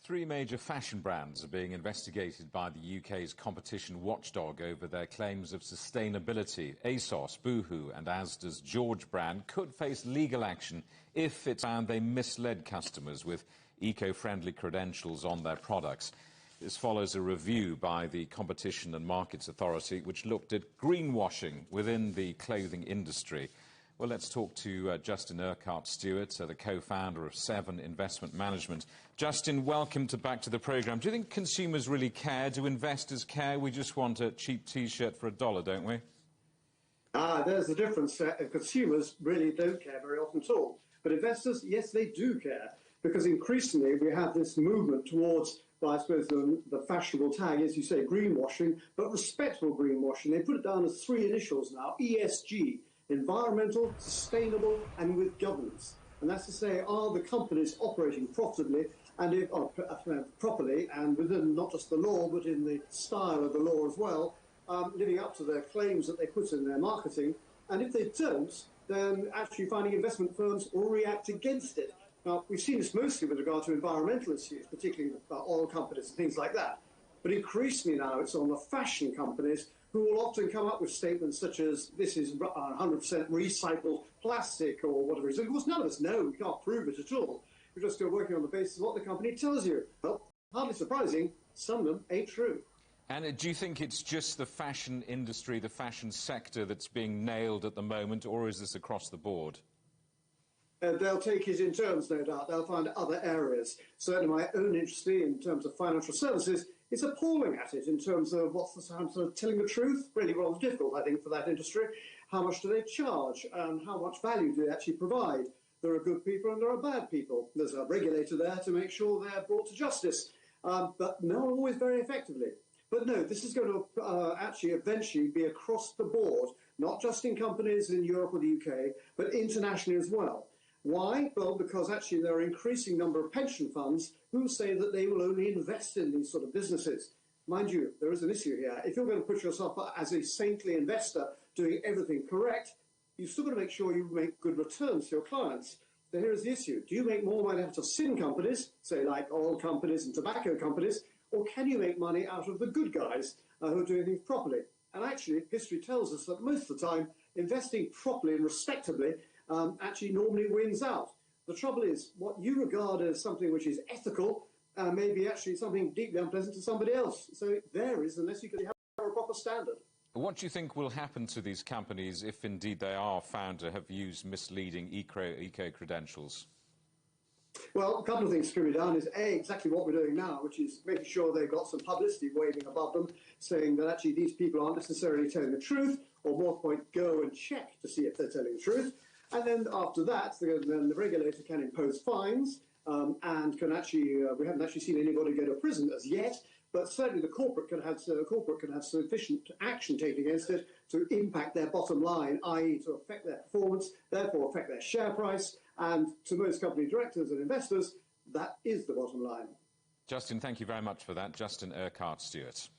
Three major fashion brands are being investigated by the UK's competition watchdog over their claims of sustainability. ASOS, Boohoo and Asda's George brand could face legal action if it's found they misled customers with eco-friendly credentials on their products. This follows a review by the Competition and Markets Authority, which looked at greenwashing within the clothing industry. Well, let's talk to Justin Urquhart-Stewart, the co-founder of Seven Investment Management. Justin, welcome back to the programme. Do you think consumers really care? Do investors care? We just want a cheap T-shirt for $1, don't we? There's the difference. Consumers really don't care very often at all. But investors, yes, they do care, because increasingly we have this movement towards, well, I suppose the fashionable tag, as you say, greenwashing, but respectful greenwashing. They put it down as three initials now, ESG. Environmental, sustainable and with governance. And that's to say, are the companies operating profitably and properly and within not just the law but in the style of the law as well, living up to their claims that they put in their marketing. And if they don't, then actually finding investment firms will react against it. Now, we've seen this mostly with regard to environmental issues, particularly oil companies and things like that. But increasingly now it's on the fashion companies who will often come up with statements such as, this is 100% recycled plastic or whatever it is. Of course, none of us know. We can't prove it at all. We're just still working on the basis of what the company tells you. Well, hardly surprising, some of them ain't true. And do you think it's just the fashion industry, the fashion sector that's being nailed at the moment, or is this across the board? They'll take it in turns, no doubt. They'll find other areas. Certainly my own interest in terms of financial services is appalling at it in terms of what's the sound of telling the truth. Really rather difficult, I think, for that industry. How much do they charge and how much value do they actually provide? There are good people and there are bad people. There's a regulator there to make sure they're brought to justice, but not always very effectively. But no, this is going to actually eventually be across the board, not just in companies in Europe or the UK, but internationally as well. Why? Well, because actually there are an increasing number of pension funds who say that they will only invest in these sort of businesses. Mind you, there is an issue here. If you're going to put yourself up as a saintly investor doing everything correct, you've still got to make sure you make good returns to your clients. So here's the issue. Do you make more money out of sin companies, say like oil companies and tobacco companies, or can you make money out of the good guys who are doing things properly? And actually, history tells us that most of the time, investing properly and respectably actually normally wins out. The trouble is, what you regard as something which is ethical may be actually something deeply unpleasant to somebody else. So it varies unless you can have a proper standard. What do you think will happen to these companies if indeed they are found to have used misleading eco-credentials? Well, a couple of things to be done is, A, exactly what we're doing now, which is making sure they've got some publicity waving above them, saying that actually these people aren't necessarily telling the truth, or more point, go and check to see if they're telling the truth. And then after that, then the regulator can impose fines and can actually, we haven't actually seen anybody go to prison as yet, but certainly the corporate can have sufficient action taken against it to impact their bottom line, i.e. to affect their performance, therefore affect their share price, and to most company directors and investors, that is the bottom line. Justin, thank you very much for that. Justin Urquhart-Stewart.